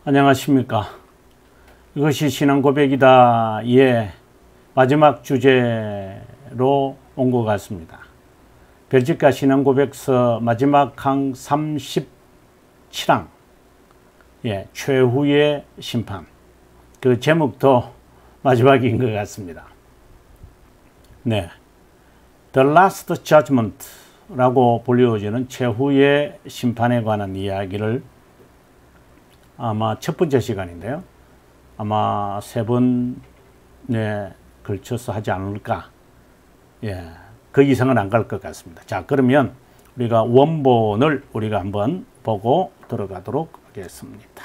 안녕하십니까. 이것이 신앙 고백이다. 예, 마지막 주제로 온 것 같습니다. 별직가 신앙 고백서 마지막 강 37항, 예, 최후의 심판. 그 제목도 마지막인 것 같습니다. 네, The Last Judgment 라고 불리워지는 최후의 심판에 관한 이야기를 아마 첫 번째 시간인데요. 아마 세 번에 걸쳐서 하지 않을까. 예, 그 이상은 안 갈 것 같습니다. 자, 그러면 우리가 원본을 우리가 한번 보고 들어가도록 하겠습니다.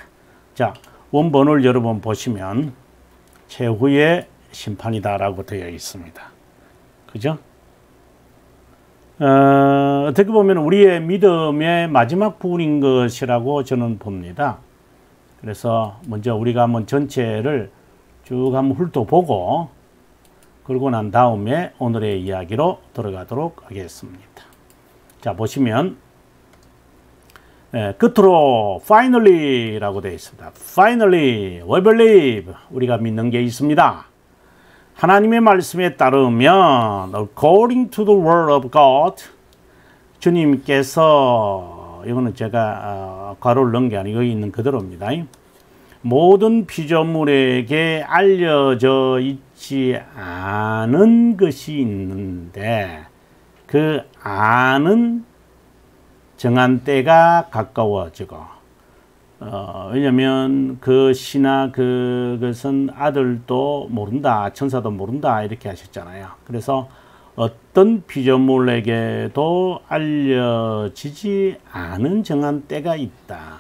자, 원본을 여러분 보시면 최후의 심판이다라고 되어 있습니다. 그죠? 어떻게 보면 우리의 믿음의 마지막 부분인 것이라고 저는 봅니다. 그래서 먼저 우리가 한번 전체를 쭉 한번 훑어보고 그러고 난 다음에 오늘의 이야기로 들어가도록 하겠습니다. 자, 보시면 끝으로 finally 라고 되어 있습니다. Finally, we believe, 우리가 믿는 게 있습니다. 하나님의 말씀에 따르면 according to the word of God, 주님께서, 이거는 제가 괄호를 넣은 게 아니고 여기 있는 그대로입니다. 모든 피조물에게 알려져 있지 않은 것이 있는데 그 아는 정한 때가 가까워지고, 왜냐면 그 시나 그것은 아들도 모른다, 천사도 모른다 이렇게 하셨잖아요. 그래서 어떤 피조물에게도 알려지지 않은 정한 때가 있다.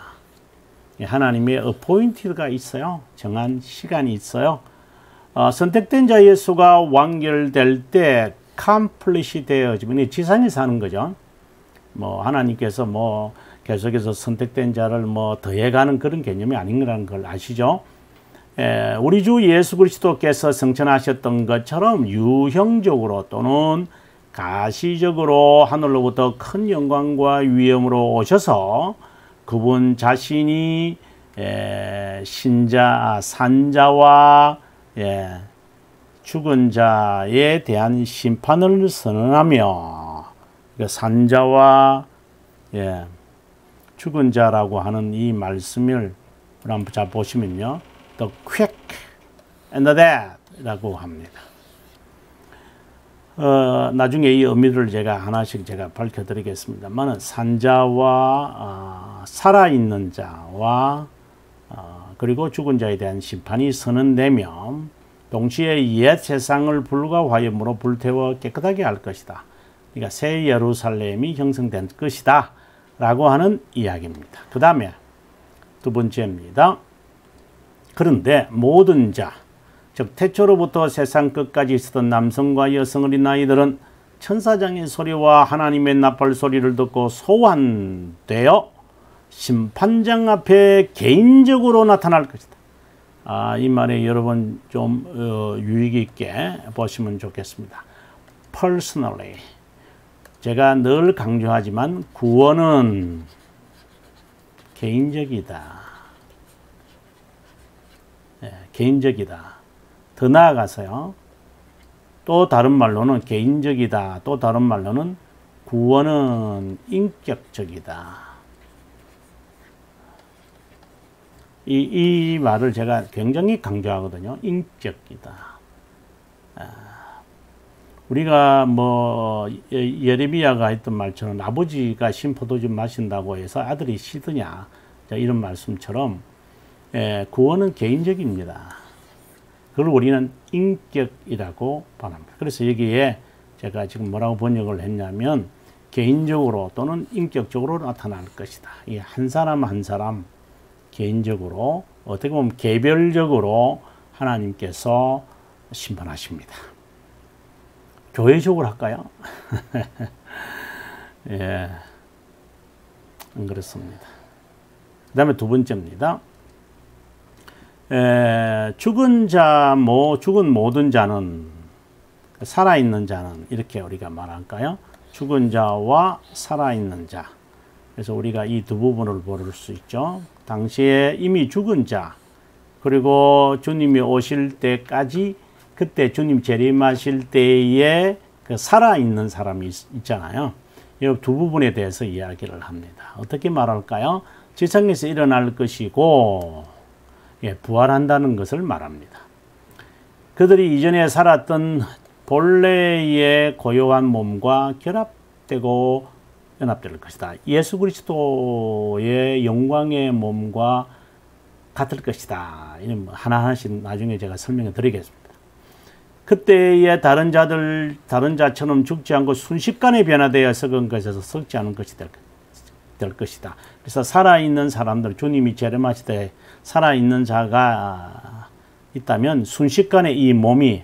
하나님의 appointed가 있어요. 정한 시간이 있어요. 선택된 자의 수가 완결될 때 complet이 되어지면 지상에서 하는 거죠. 뭐 하나님께서 뭐 계속해서 선택된 자를 뭐 더해가는 그런 개념이 아닌 거라는 걸 아시죠? 우리 주 예수 그리스도께서 성천하셨던 것처럼 유형적으로 또는 가시적으로 하늘로부터 큰 영광과 위엄으로 오셔서 그분 자신이 산자와 죽은 자에 대한 심판을 선언하며, 산자와 죽은 자라고 하는 이 말씀을 한번 잘 보시면요, The quick and the dead 라고 합니다. 나중에 이 의미를 제가 하나씩 제가 밝혀드리겠습니다만, 산자와 살아있는 자와 그리고 죽은 자에 대한 심판이 선언되면 동시에 옛 세상을 불과 화염으로 불태워 깨끗하게 할 것이다. 그러니까 새 예루살렘이 형성된 것이다 라고 하는 이야기입니다. 그 다음에 두 번째입니다. 그런데 모든 자, 즉 태초로부터 세상 끝까지 있었던 남성과 여성 어린아이들은 천사장의 소리와 하나님의 나팔 소리를 듣고 소환되어 심판장 앞에 개인적으로 나타날 것이다. 이 말에 여러분 좀 유익 있게 보시면 좋겠습니다. Personally, 제가 늘 강조하지만 구원은 개인적이다. 개인적이다. 더 나아가서요, 또 다른 말로는 개인적이다. 또 다른 말로는 구원은 인격적이다. 이 말을 제가 굉장히 강조하거든요. 인격이다. 우리가 뭐 예레미야가 했던 말처럼 아버지가 심포도주 마신다고 해서 아들이 시드냐, 이런 말씀처럼 구원은 개인적입니다. 그걸 우리는 인격이라고 말합니다. 그래서 여기에 제가 지금 뭐라고 번역을 했냐면 개인적으로 또는 인격적으로 나타날 것이다. 이 한 사람 한 사람 개인적으로, 어떻게 보면 개별적으로 하나님께서 심판하십니다. 교회적으로 할까요? 예, 안 그렇습니다. 그 다음에 두 번째입니다. 죽은 모든 자는, 살아있는 자는, 이렇게 우리가 말할까요? 죽은 자와 살아있는 자. 그래서 우리가 이 두 부분을 볼 수 있죠. 당시에 이미 죽은 자, 그리고 주님이 오실 때까지 그때 주님 재림하실 때에 그 살아있는 사람이 있잖아요. 이 두 부분에 대해서 이야기를 합니다. 어떻게 말할까요? 지상에서 일어날 것이고, 부활한다는 것을 말합니다. 그들이 이전에 살았던 본래의 고요한 몸과 결합되고 연합될 것이다. 예수 그리스도의 영광의 몸과 같을 것이다. 이런 하나하나씩 나중에 제가 설명해 드리겠습니다. 그때의 다른 자처럼 죽지 않고 순식간에 변화되어 썩은 것에서 썩지 않은 것이 될 것이다. 그래서 살아있는 사람들, 주님이 재림하실 때 살아있는 자가 있다면 순식간에 이 몸이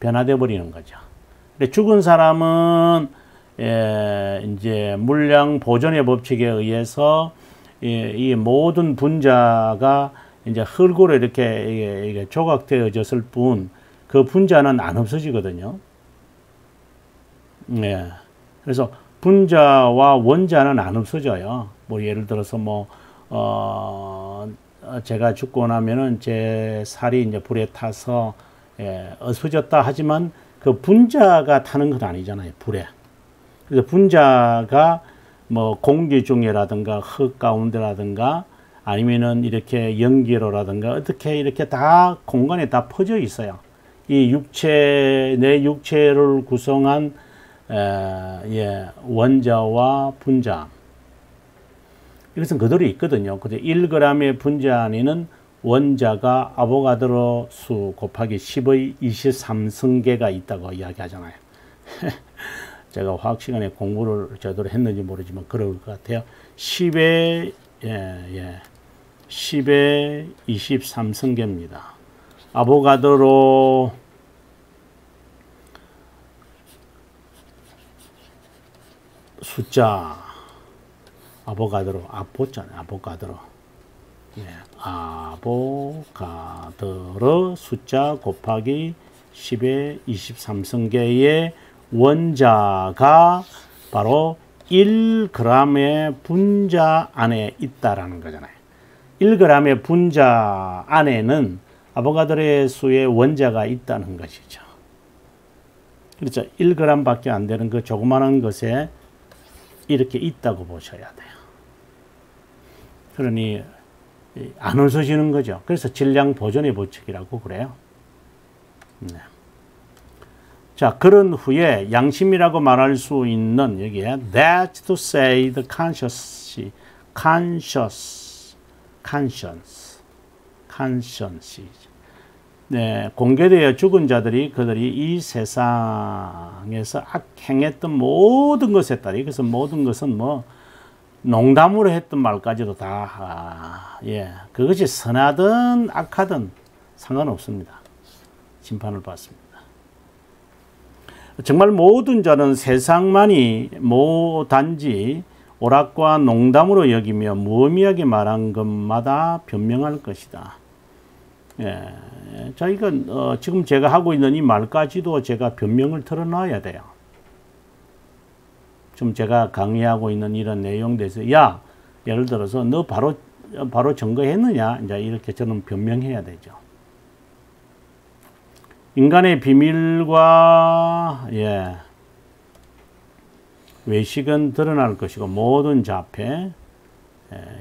변화되어 버리는 거죠. 죽은 사람은 이제 물량 보존의 법칙에 의해서 이 모든 분자가 이제 흙으로 이렇게 조각되어졌을 뿐 그 분자는 안 없어지거든요. 그래서 분자와 원자는 안 없어져요. 뭐 예를 들어서 제가 죽고 나면은 제 살이 이제 불에 타서 없어졌다 하지만 그 분자가 타는 건 아니잖아요. 불에. 그래서 분자가 뭐 공기 중에라든가 흙 가운데라든가 아니면은 이렇게 연기로라든가 어떻게 이렇게 다 공간에 다 퍼져 있어요. 이 육체, 내 육체를 구성한 원자와 분자. 이것은 그대로 있거든요. 근데 1g의 분자 안에는 원자가 아보가드로 수 곱하기 10의 23승계가 있다고 이야기하잖아요. 제가 화학 시간에 공부를 제대로 했는지 모르지만 그럴 것 같아요. 10의 23승계입니다. 아보가드로 숫자 아보가드로 아보가드로 아보가드로 숫자 곱하기 10의 23승계의 원자가 바로 1g의 분자 안에 있다라는 거잖아요. 1g의 분자 안에는 아보가드로의 수의 원자가 있다는 것이죠. 그렇죠. 1g 밖에 안 되는 그 조그마한 것에 이렇게 있다고 보셔야 돼요. 그러니 안 없어지는 거죠. 그래서 질량 보존의 법칙이라고 그래요. 네. 자, 그런 후에 양심이라고 말할 수 있는 여기에 that's to say the conscience 네, 공개되어 죽은 자들이 그들이 이 세상에서 악행했던 모든 것에 따라 그래서 모든 것은 뭐 농담으로 했던 말까지도 다 그것이 선하든 악하든 상관없습니다. 심판을 받습니다. 정말 모든 자는 세상만이 단지 오락과 농담으로 여기며 무의미하게 말한 것마다 변명할 것이다. 자기가 지금 제가 하고 있는 이 말까지도 제가 변명을 털어놔야 돼요. 지금 제가 강의하고 있는 이런 내용에 대해서 예를 들어서 너 바로 증거했느냐 이제 이렇게 저는 변명해야 되죠. 인간의 비밀과 외식은 드러날 것이고 모든 자폐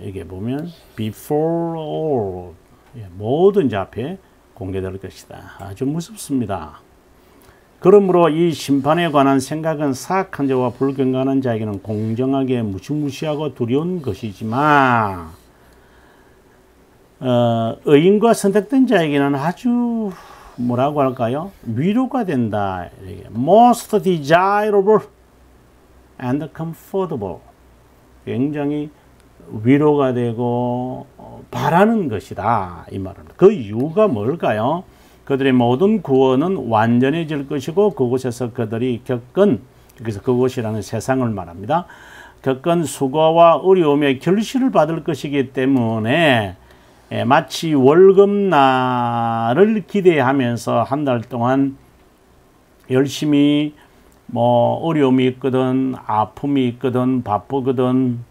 이게 보면 before all 모든 자폐 공개될 것이다. 아주 무섭습니다. 그러므로 이 심판에 관한 생각은 사악한 자와 불경건한 자에게는 공정하게 무시무시하고 두려운 것이지만 의인과 선택된 자에게는 아주 뭐라고 할까요? 위로가 된다. Most desirable and comfortable. 굉장히 위로가 되고 바라는 것이다. 이 말입니다. 그 이유가 뭘까요? 그들의 모든 구원은 완전해질 것이고 그곳에서 그들이 겪은 그래서 그곳이라는 세상을 말합니다. 겪은 수고와 어려움의 결실을 받을 것이기 때문에 마치 월급날을 기대하면서 한 달 동안 열심히 어려움이 있거든 아픔이 있거든 바쁘거든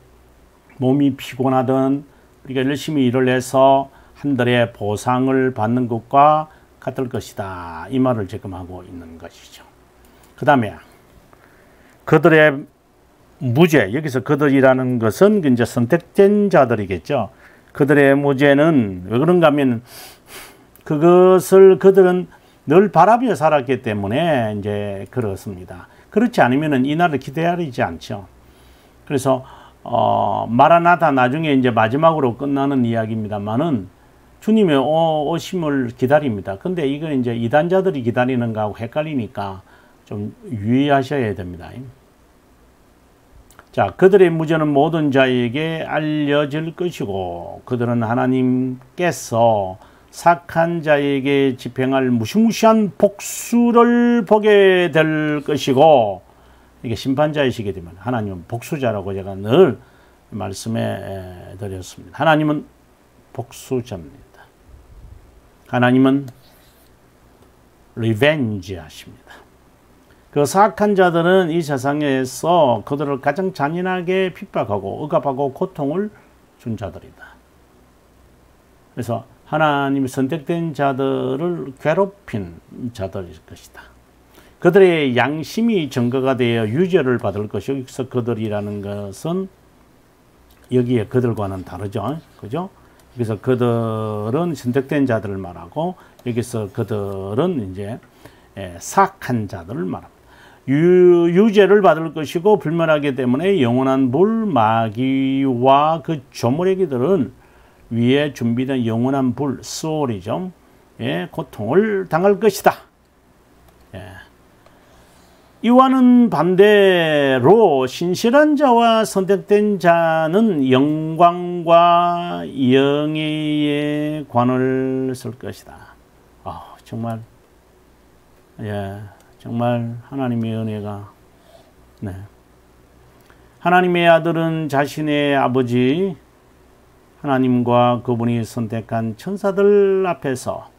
몸이 피곤하든 우리가 열심히 일을 해서 한들의 보상을 받는 것과 같을 것이다. 이 말을 지금 하고 있는 것이죠. 그 다음에 그들의 무죄, 여기서 그들이라는 것은 이제 선택된 자들이겠죠. 그들의 무죄는 왜 그런가 하면 그것을 그들은 늘 바라며 살았기 때문에 이제 그렇습니다. 그렇지 않으면 이 날을 기다리지 않죠. 그래서 마라나타 나중에 이제 마지막으로 끝나는 이야기입니다만은 주님의 오심을 기다립니다. 근데 이건 이제 이단자들이 기다리는 거하고 헷갈리니까 좀 유의하셔야 됩니다. 자, 그들의 무죄는 모든 자에게 알려질 것이고 그들은 하나님께서 착한 자에게 집행할 무시무시한 복수를 보게 될 것이고, 이게 심판자이시게 되면 하나님은 복수자라고 제가 늘 말씀해 드렸습니다. 하나님은 복수자입니다. 하나님은 리벤지 하십니다. 그 사악한 자들은 이 세상에서 그들을 가장 잔인하게 핍박하고 억압하고 고통을 준 자들이다. 그래서 하나님이 선택된 자들을 괴롭힌 자들일 것이다. 그들의 양심이 증거가 되어 유죄를 받을 것이고, 여기서 그들이라는 것은 여기에 그들과는 다르죠. 그죠? 그래서 그들은 선택된 자들을 말하고, 여기서 그들은 이제 사악한 자들을 말합니다. 유죄를 받을 것이고 불멸하기 때문에 영원한 불, 마귀와 그 조물애기들은 위에 준비된 영원한 불, 소울이죠. 예, 고통을 당할 것이다. 예. 이와는 반대로 신실한 자와 선택된 자는 영광과 영예의 관을 쓸 것이다. 정말, 예, 정말 하나님의 은혜가, 네. 하나님의 아들은 자신의 아버지 하나님과 그분이 선택한 천사들 앞에서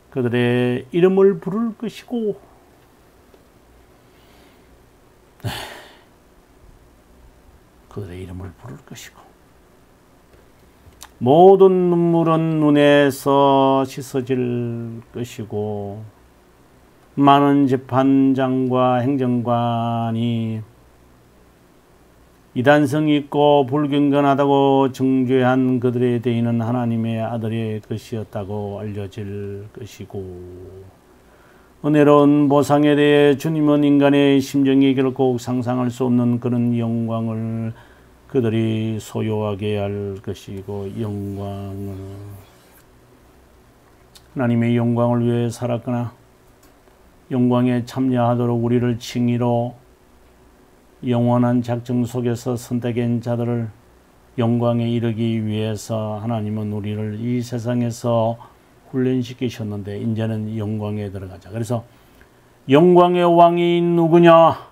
그들의 이름을 부를 것이고, 그들의 이름을 부를 것이고, 모든 눈물은 눈에서 씻어질 것이고, 많은 재판장과 행정관이 이단성이 있고 불경건하다고 정죄한 그들에 대해는 하나님의 아들의 것이었다고 알려질 것이고, 은혜로운 보상에 대해 주님은 인간의 심정이 결코 상상할 수 없는 그런 영광을 그들이 소유하게 할 것이고, 하나님의 영광을 위해 살았거나 영광에 참여하도록 우리를 칭의로 영원한 작정 속에서 선택한 자들을 영광에 이르기 위해서 하나님은 우리를 이 세상에서 훈련시키셨는데 이제는 영광에 들어가자. 그래서 영광의 왕이 누구냐?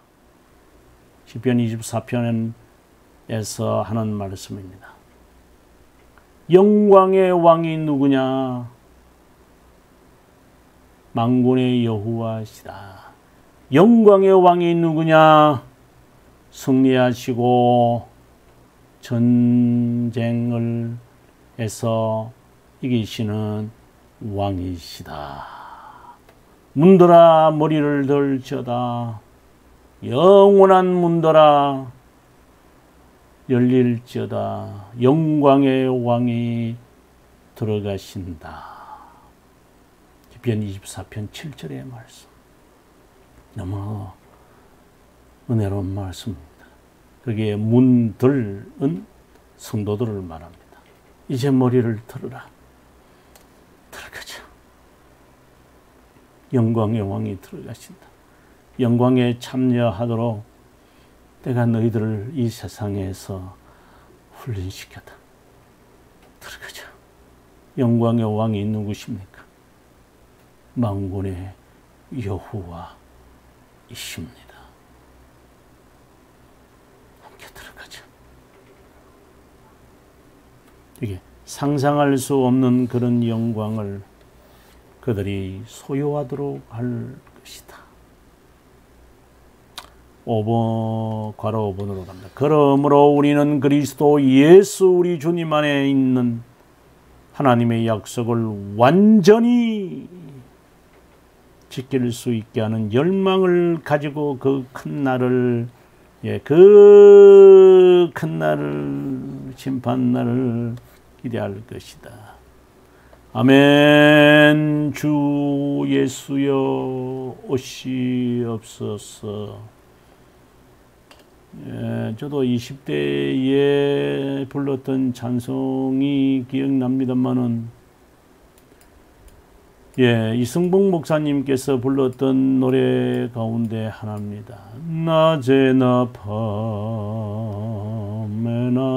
시편 24편에서 하는 말씀입니다. 영광의 왕이 누구냐? 만군의 여호와시다. 영광의 왕이 누구냐? 승리하시고 전쟁을 해서 이기시는 왕이시다. 문들아 머리를 들지어다. 영원한 문들아 열릴지어다. 영광의 왕이 들어가신다. 시편 24편 7절의 말씀. 너무 은혜로운 말씀입니다. 거기에 문들은 성도들을 말합니다. 이제 머리를 들으라. 들어가자. 영광의 왕이 들어가신다. 영광에 참여하도록 내가 너희들을 이 세상에서 훈련시켰다. 들어가자. 영광의 왕이 누구십니까? 만군의 여호와이십니다. 함께 들어가자. 이게 상상할 수 없는 그런 영광을 그들이 소유하도록 할 것이다. 5번, 괄호 5번으로 갑니다. 그러므로 우리는 그리스도 예수 우리 주님 안에 있는 하나님의 약속을 완전히 지킬 수 있게 하는 열망을 가지고 그 큰 날을, 그 큰 날을, 심판 날을 기대할 것이다. 아멘. 주 예수여 오시옵소서. 저도 20대에 불렀던 찬송이 기억납니다만은, 이승봉 목사님께서 불렀던 노래 가운데 하나입니다. 낮에나 밤에나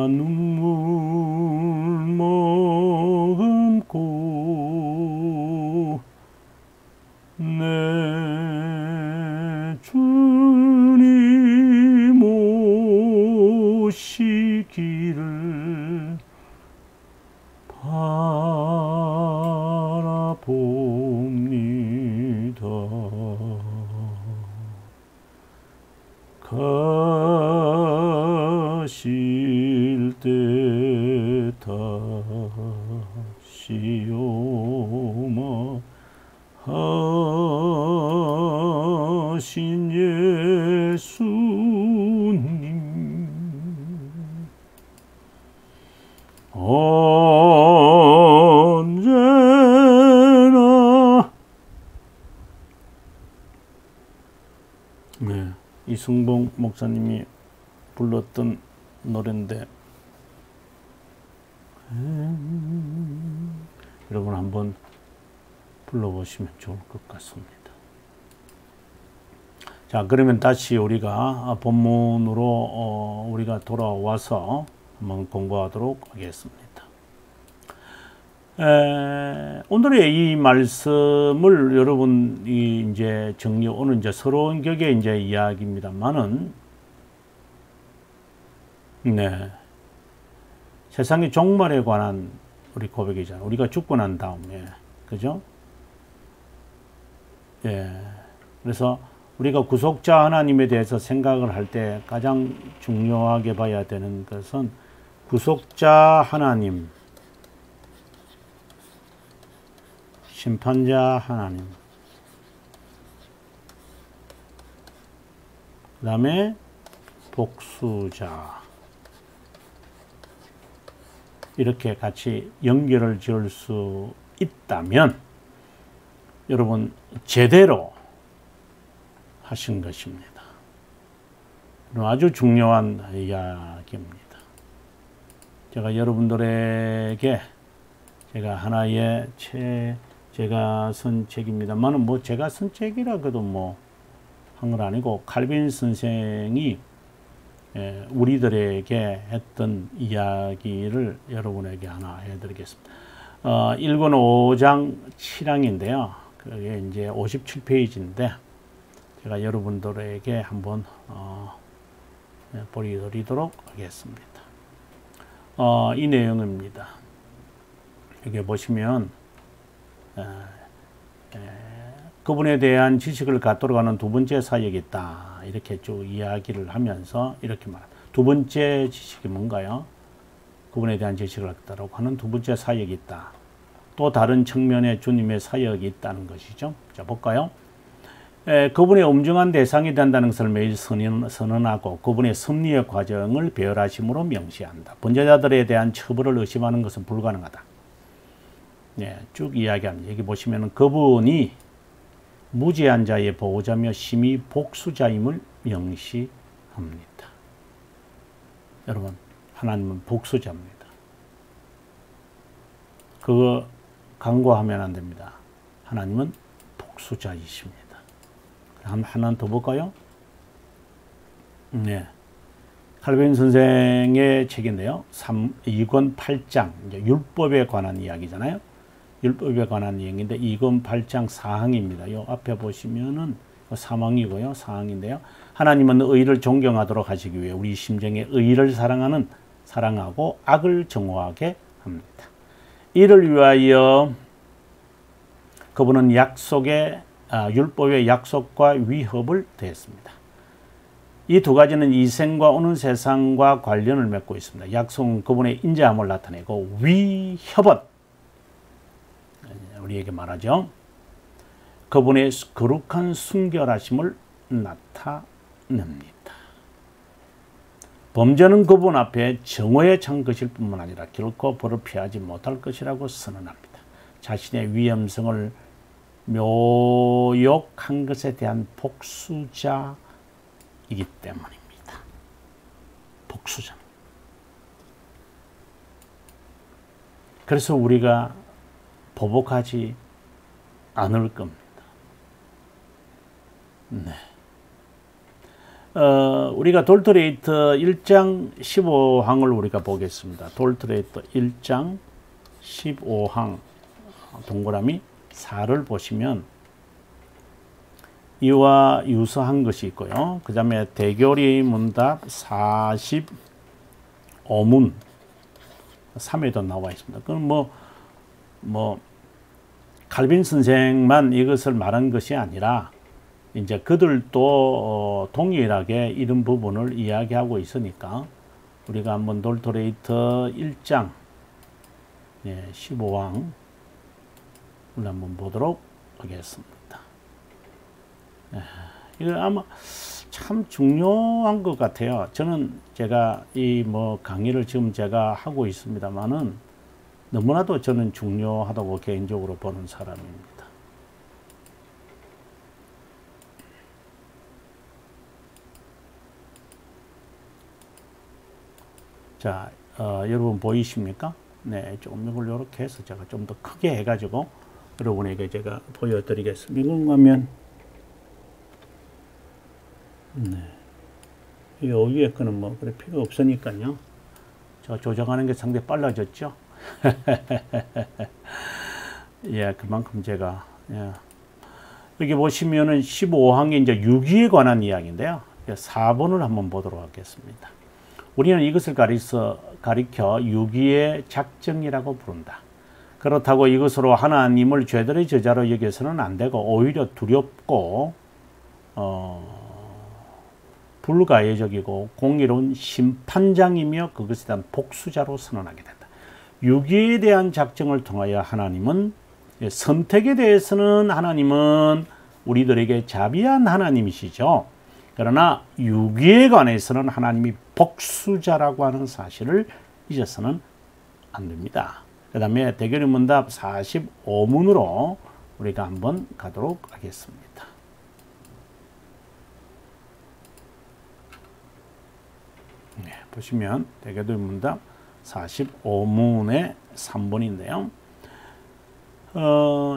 눈물 머금고 내 주님 오시기를 바라봅니다. 가실 때 다시 오마 하신 예수님 언제나. 이승봉 목사님이 불렀던 노래인데 여러분 한번 불러보시면 좋을 것 같습니다. 자, 그러면 다시 우리가 본문으로 우리가 돌아와서 한번 공부하도록 하겠습니다. 오늘의 이 말씀을 여러분이 이제 오늘 이제 서러운 격의 이제 이야기입니다만은, 세상의 종말에 관한 우리 고백이잖아요. 우리가 죽고 난 다음에, 그죠? 그래서 우리가 구속자 하나님에 대해서 생각을 할 때 가장 중요하게 봐야 되는 것은 구속자 하나님, 심판자 하나님, 그 다음에 복수자, 이렇게 같이 연결을 지을 수 있다면 여러분 제대로 하신 것입니다. 아주 중요한 이야기입니다. 제가 여러분들에게 제가 하나의 제가 쓴 책입니다만은 제가 쓴 책이라 그래도 한 건 아니고 칼빈 선생이 우리들에게 했던 이야기를 여러분에게 하나 해드리겠습니다. 1권 5장 7항인데요. 그게 이제 57페이지인데 제가 여러분들에게 한번 보여드리도록 하겠습니다. 이 내용입니다. 여기 보시면 그분에 대한 지식을 갖도록 하는 두 번째 사역이 있다. 이렇게 쭉 이야기를 하면서 이렇게 말합니다. 두 번째 지식이 뭔가요? 그분에 대한 지식을 갖도록 하는 두 번째 사역이 있다. 또 다른 측면에 주님의 사역이 있다는 것이죠. 자, 볼까요? 그분의 엄중한 대상이 된다는 것을 매일 선언하고 그분의 섭리의 과정을 배열하심으로 명시한다. 범죄자들에 대한 처벌을 의심하는 것은 불가능하다. 쭉 이야기합니다. 여기 보시면 그분이 무죄한 자의 보호자며 심히 복수자임을 명시합니다. 여러분, 하나님은 복수자입니다. 그거 간과하면 안 됩니다. 하나님은 복수자이십니다. 하나 더 볼까요? 칼빈 선생의 책인데요. 2권 8장, 이제 율법에 관한 이야기잖아요. 율법에 관한 이야기인데 2권 8장 4항입니다. 요 앞에 보시면은 3항이고요. 4항인데요. 하나님은 의를 존경하도록 하시기 위해 우리 심정에 의를 사랑하고 악을 정오하게 합니다. 이를 위하여 그분은 율법의 약속과 위협을 더했습니다. 이 두 가지는 이생과 오는 세상과 관련을 맺고 있습니다. 약속은 그분의 인자함을 나타내고 위협은 우리에게 말하죠. 그분의 거룩한 순결하심을 나타냅니다. 범죄는 그분 앞에 정오에 찬 것일 뿐만 아니라 결코 벌을 피하지 못할 것이라고 선언합니다. 자신의 위험성을 묘욕한 것에 대한 복수자이기 때문입니다. 복수자. 그래서 우리가 보복하지 않을 겁니다. 네. 우리가 돌트레이트 1장 15항을 우리가 보겠습니다. 돌트레이트 1장 15항 동그라미 4를 보시면 이와 유사한 것이 있고요. 그 다음에 대교리 문답 45문 3에도 나와 있습니다. 그건 칼빈 선생만 이것을 말한 것이 아니라 이제 그들도 동일하게 이런 부분을 이야기하고 있으니까 우리가 한번 돌트레이트 1장 15항 한번 보도록 하겠습니다. 이거 아마 참 중요한 것 같아요. 저는 제가 이 강의를 지금 제가 하고 있습니다만은 너무나도 저는 중요하다고 개인적으로 보는 사람입니다. 자, 여러분 보이십니까? 네, 좀 이걸 이렇게 해서 제가 좀 더 크게 해가지고 여러분에게 제가 보여드리겠습니다. 이걸 가면 여기에 거는 그래 필요 없으니까요. 저 조정하는 게 상당히 빨라졌죠. 예, 그만큼 제가 여기 보시면은 15항이 이제 유기에 관한 이야기인데요. 4번을 한번 보도록 하겠습니다. 우리는 이것을 가리켜 유기의 작정이라고 부른다. 그렇다고 이것으로 하나님을 죄들의 저자로 여겨서는 안 되고 오히려 두렵고 불가해적이고 공의로운 심판장이며 그것에 대한 복수자로 선언하게 된다. 유기에 대한 작정을 통하여 하나님은 선택에 대해서는 하나님은 우리들에게 자비한 하나님이시죠. 그러나 유기에 관해서는 하나님이 복수자라고 하는 사실을 잊어서는 안 됩니다. 그 다음에 대결의 문답 45문으로 우리가 한번 가도록 하겠습니다. 네, 보시면 대결의 문답 45문의 3번인데요.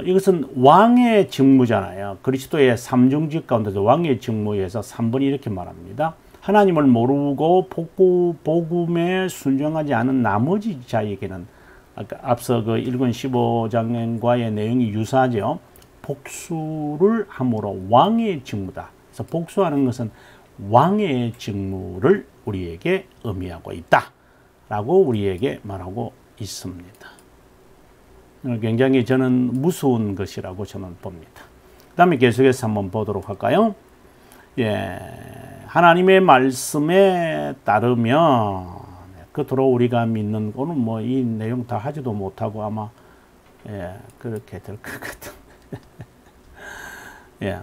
이것은 왕의 직무잖아요. 그리스도의 삼중직 가운데서 왕의 직무에서 3번이 이렇게 말합니다. 하나님을 모르고 복음에 순종하지 않은 나머지 자에게는 아까 앞서 그 1권 15장과의 내용이 유사하죠. 복수를 함으로 왕의 직무다. 그래서 복수하는 것은 왕의 직무를 우리에게 의미하고 있다. 라고 우리에게 말하고 있습니다. 굉장히 저는 무서운 것이라고 저는 봅니다. 그 다음에 계속해서 한번 보도록 할까요? 예, 하나님의 말씀에 따르면 그토록 우리가 믿는 거는 이 내용 다 하지도 못하고 아마 그렇게 될 것 같은. 예,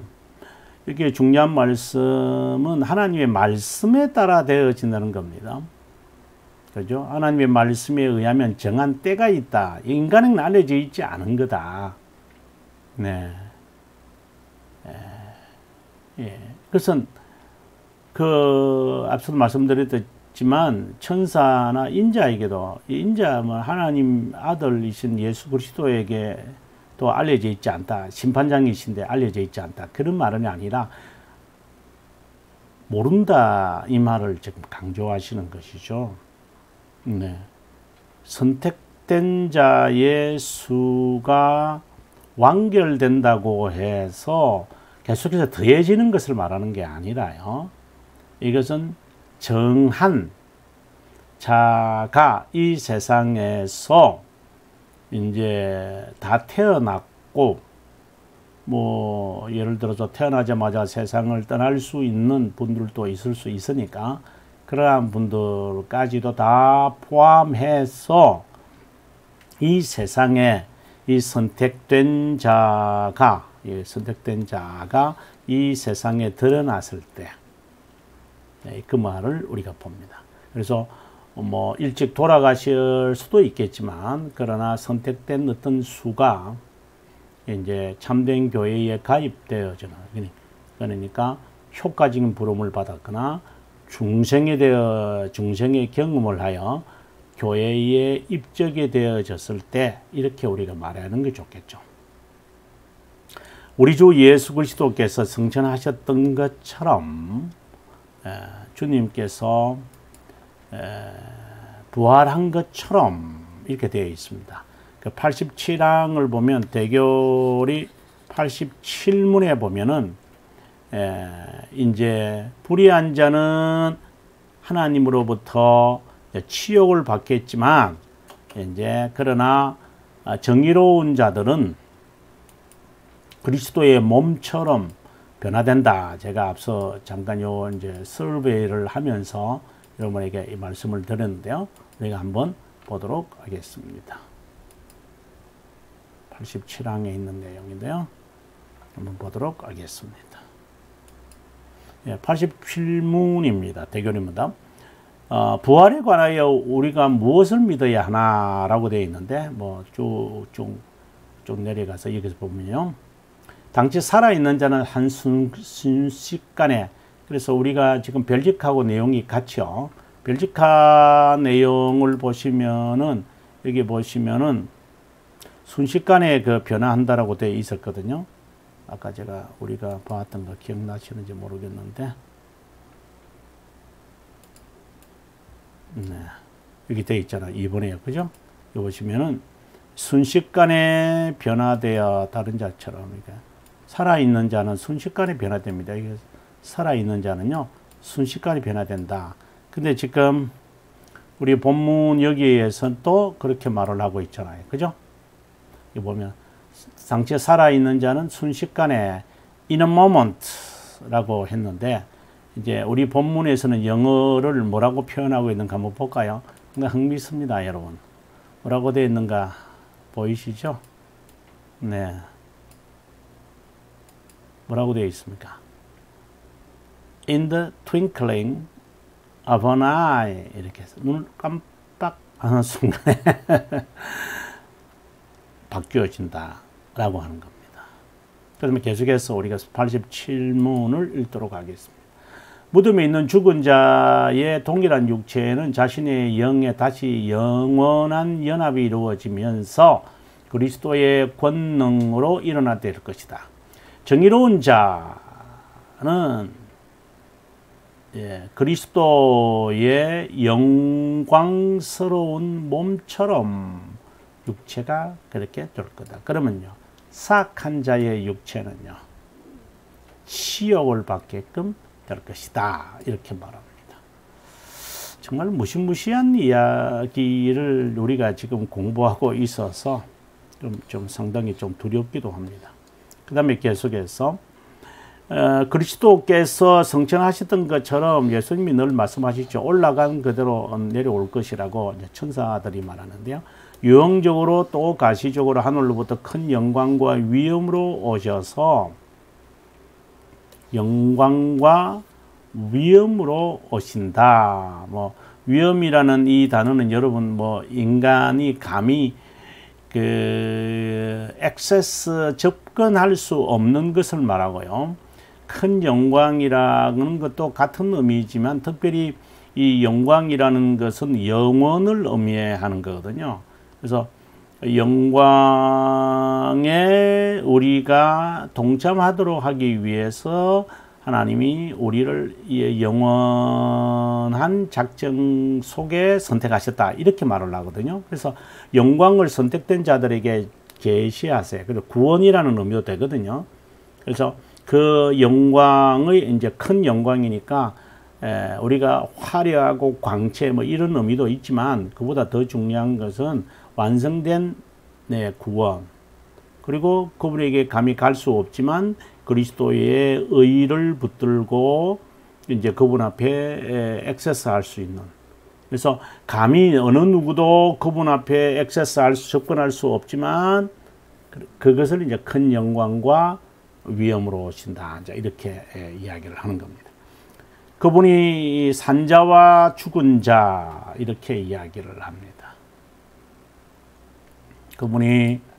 이렇게 중요한 말씀은 하나님의 말씀에 따라 되어진다는 겁니다. 그죠? 하나님의 말씀에 의하면 정한 때가 있다. 인간에게는 알려져 있지 않은 거다. 네. 그것은 앞서도 말씀드렸지만 천사나 인자에게도 인자는 하나님 아들이신 예수 그리스도에게 또 알려져 있지 않다. 심판장이신데 알려져 있지 않다. 그런 말은 아니라 모른다 이 말을 지금 강조하시는 것이죠. 네. 선택된 자의 수가 완결된다고 해서 계속해서 더해지는 것을 말하는 게 아니라요. 이것은 정한 자가 이 세상에서 이제 다 태어났고 뭐 예를 들어서 태어나자마자 세상을 떠날 수 있는 분들도 있을 수 있으니까 그러한 분들까지도 다 포함해서 이 세상에 이 선택된 자가 이 세상에 드러났을 때 그 말을 우리가 봅니다. 그래서 뭐 일찍 돌아가실 수도 있겠지만 그러나 선택된 어떤 수가 이제 참된 교회에 가입되어지는, 그러니까 효과적인 부름을 받았거나 중생의 경험을 하여 교회에 입적이 되어졌을 때 이렇게 우리가 말하는 게 좋겠죠. 우리 주 예수 그리스도께서 승천하셨던 것처럼 주님께서 부활한 것처럼 이렇게 되어 있습니다. 그 87항을 보면 대교리 87문에 보면은 이제 불의한 자는 하나님으로부터 치욕을 받겠지만 이제 그러나 정의로운 자들은 그리스도의 몸처럼 변화된다. 제가 앞서 잠깐 이제 설베이를 하면서 여러분에게 이 말씀을 드렸는데요. 우리가 한번 보도록 하겠습니다. 87항에 있는 내용인데요. 한번 보도록 하겠습니다. 87문입니다. 대교리입니다. 부활에 관하여 우리가 무엇을 믿어야 하나라고 되어 있는데 뭐 쭉 내려가서 여기서 보면요. 당시 살아있는 자는 한순식간에, 그래서 우리가 지금 벨기카하고 내용이 같죠. 벨기카 내용을 보시면은 여기 보시면은 순식간에 그 변화한다라고 되어 있었거든요. 아까 우리가 봤던 거 기억나시는지 모르겠는데, 네, 여기 되어 있잖아요. 2번에요, 그죠? 여기 보시면은 순식간에 변화되어 다른 자처럼, 그러니까 살아있는 자는 순식간에 변화됩니다. 이게 살아있는 자는요, 순식간에 변화된다. 근데 지금 우리 본문 여기에서는 또 그렇게 말을 하고 있잖아요. 그죠? 여기 보면 당시에 살아있는 자는 순식간에 in a moment 라고 했는데, 이제 우리 본문에서는 영어를 뭐라고 표현하고 있는가 한번 볼까요? 그러니까 흥미있습니다, 여러분. 뭐라고 되어 있는가 보이시죠? 네. 뭐라고 되어 있습니까? In the twinkling of an eye. 이렇게 해서 눈을 깜빡하는 순간에 바뀌어진다 라고 하는 겁니다. 그러면 계속해서 우리가 87문을 읽도록 하겠습니다. 무덤에 있는 죽은 자의 동일한 육체는 자신의 영에 다시 영원한 연합이 이루어지면서 그리스도의 권능으로 일어나게 될 것이다. 정의로운 자는 그리스도의 영광스러운 몸처럼 육체가 그렇게 될 거다. 그러면요, 사악한 자의 육체는요, 치욕을 받게끔 될 것이다. 이렇게 말합니다. 정말 무시무시한 이야기를 우리가 지금 공부하고 있어서 좀 상당히 좀 두렵기도 합니다. 그 다음에 계속해서 그리스도께서 성천하셨던 것처럼 예수님이 늘 말씀하시죠. 올라간 그대로 내려올 것이라고 천사들이 말하는데요. 유형적으로 또 가시적으로 하늘로부터 큰 영광과 위엄으로 오셔서 영광과 위엄으로 오신다. 뭐 위엄이라는 이 단어는 여러분 뭐 인간이 감히 액세스 접근할 수 없는 것을 말하고요. 큰 영광이라는 것도 같은 의미지만 특별히 이 영광이라는 것은 영원을 의미하는 거거든요. 그래서 영광에 우리가 동참하도록 하기 위해서 하나님이 우리를 영원한 작정 속에 선택하셨다. 이렇게 말을 하거든요. 그래서 영광을 선택된 자들에게 계시하세요. 그래서 구원이라는 의미도 되거든요. 그래서 그 영광의 이제 큰 영광이니까 우리가 화려하고 광채 뭐 이런 의미도 있지만 그보다 더 중요한 것은 완성된 구원, 그리고 그분에게 감히 갈 수 없지만 그리스도의 의를 붙들고 이제 그분 앞에 액세스할 수 있는. 그래서 감히 어느 누구도 그분 앞에 접근할 수 없지만 그것을 이제 큰 영광과 위엄으로 오신다. 이렇게 이야기를 하는 겁니다. 그분이 산자와 죽은 자 이렇게 이야기를 합니다. 그분이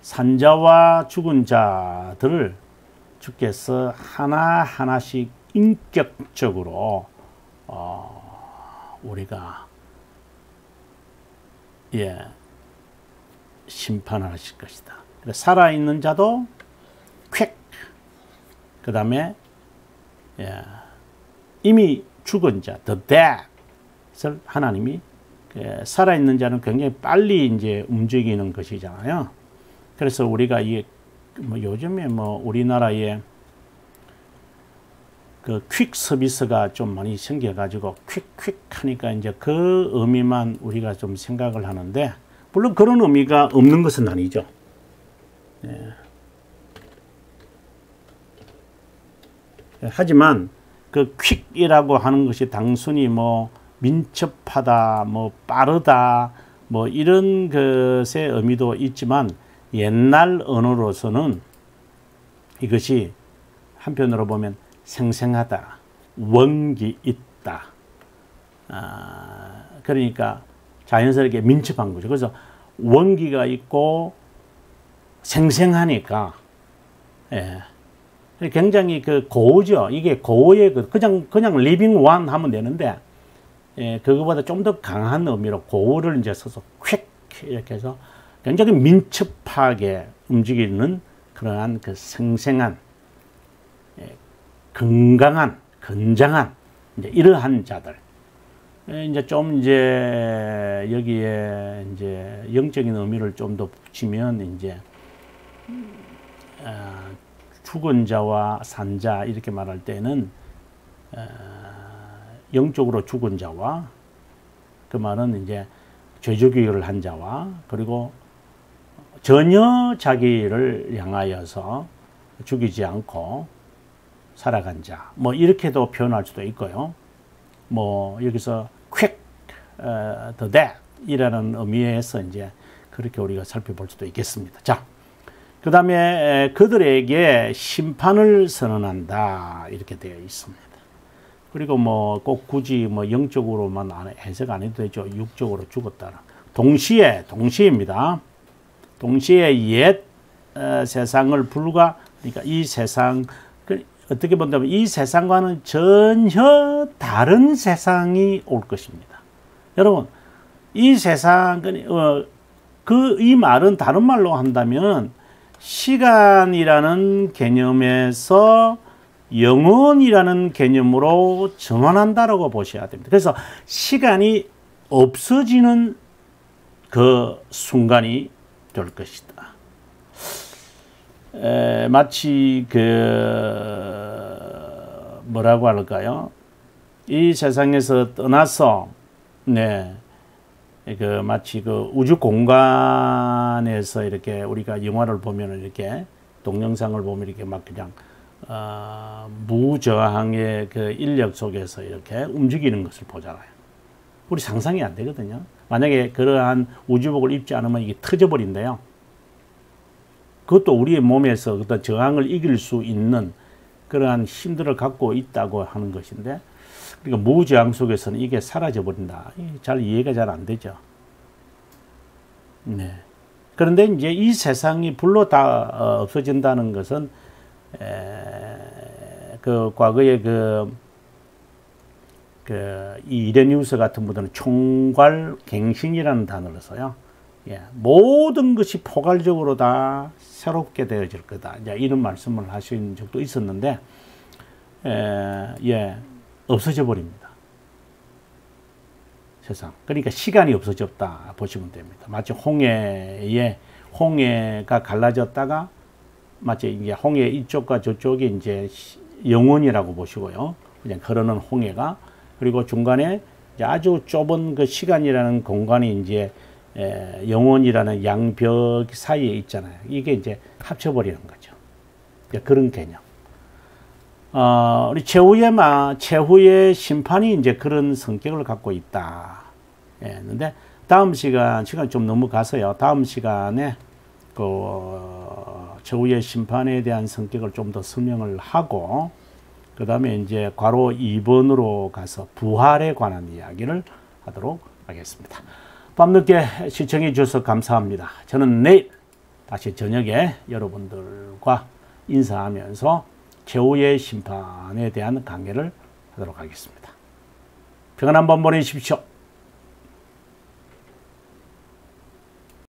산자와 죽은 자들을 주께서 하나하나씩 인격적으로 우리가 심판하실 것이다. 살아있는 자도 퀵, 그 다음에 이미 죽은 자, the dead을 하나님이 살아있는 자는 굉장히 빨리 이제 움직이는 것이잖아요. 그래서 우리가 요즘에 우리나라에 그 퀵 서비스가 좀 많이 생겨가지고 퀵 하니까 이제 그 의미만 우리가 좀 생각을 하는데, 물론 그런 의미가 없는 것은 아니죠. 하지만 그 퀵이라고 하는 것이 단순히 민첩하다, 빠르다, 이런 것의 의미도 있지만 옛날 언어로서는 이것이 한편으로 보면 생생하다, 원기 있다. 그러니까 자연스럽게 민첩한 거죠. 그래서 원기가 있고 생생하니까 굉장히 그 고우죠. 이게 고우의 그냥 리빙 원 하면 되는데 그거보다 좀 더 강한 의미로 고우를 이제 써서 퀵 이렇게 해서 굉장히 민첩하게 움직이는 그러한 그 생생한 건강한 건장한 이러한 자들. 이제 여기에 이제 영적인 의미를 좀 더 붙이면 죽은 자와 산 자 이렇게 말할 때는 영적으로 죽은 자와, 그 말은 이제 죄조기를 한 자와, 그리고 전혀 자기를 향하여서 죽이지 않고 살아간 자, 이렇게도 표현할 수도 있고요. 여기서 quick, the dead 이라는 의미에서 이제 그렇게 우리가 살펴볼 수도 있겠습니다. 자, 그 다음에 그들에게 심판을 선언한다 이렇게 되어 있습니다. 그리고 꼭 굳이 영적으로만 해석 안 해도 되죠. 육적으로 죽었다. 동시에입니다. 동시에 옛 세상을 그러니까 이 세상, 어떻게 본다면 이 세상과는 전혀 다른 세상이 올 것입니다. 여러분, 이 세상, 이 말은 다른 말로 한다면 시간이라는 개념에서 영원이라는 개념으로 전환한다라고 보셔야 됩니다. 그래서 시간이 없어지는 그 순간이 될 것이다. 마치 뭐라고 할까요? 이 세상에서 떠나서 마치 우주 공간에서 이렇게 우리가 영화를 보면 이렇게 동영상을 보면 이렇게 막 그냥 무저항의 그 인력 속에서 이렇게 움직이는 것을 보잖아요. 우리 상상이 안 되거든요. 만약에 그러한 우주복을 입지 않으면 이게 터져버린대요. 그것도 우리의 몸에서 어떤 저항을 이길 수 있는 그러한 힘들을 갖고 있다고 하는 것인데, 그러니까 무저항 속에서는 이게 사라져 버린다. 잘 이해가 잘 안 되죠. 그런데 이제 이 세상이 불로 다 없어진다는 것은 과거에 이 이레니우스 같은 분들은 총괄갱신이라는 단어를 써요. 모든 것이 포괄적으로 다 새롭게 되어질 거다. 이런 말씀을 하신 적도 있었는데, 없어져 버립니다. 세상. 그러니까 시간이 없어졌다 보시면 됩니다. 마치 홍해가 갈라졌다가 마치 이제 홍해 이쪽과 저쪽이 이제 영원이라고 보시고요. 그냥 흐르는 홍해가, 그리고 중간에 이제 아주 좁은 그 시간이라는 공간이 이제 영혼이라는 양벽 사이에 있잖아요. 이게 이제 합쳐버리는 거죠. 그런 개념. 우리 최후의 심판이 이제 그런 성격을 갖고 있다. 근데 다음 시간이 좀 넘어가서요. 다음 시간에 최후의 심판에 대한 성격을 좀 더 설명을 하고, 그 다음에 이제 괄호 2번으로 가서 부활에 관한 이야기를 하도록 하겠습니다. 밤늦게 시청해 주셔서 감사합니다. 저는 내일 다시 저녁에 여러분들과 인사하면서 최후의 심판에 대한 강의를 하도록 하겠습니다. 평안한 밤 보내십시오.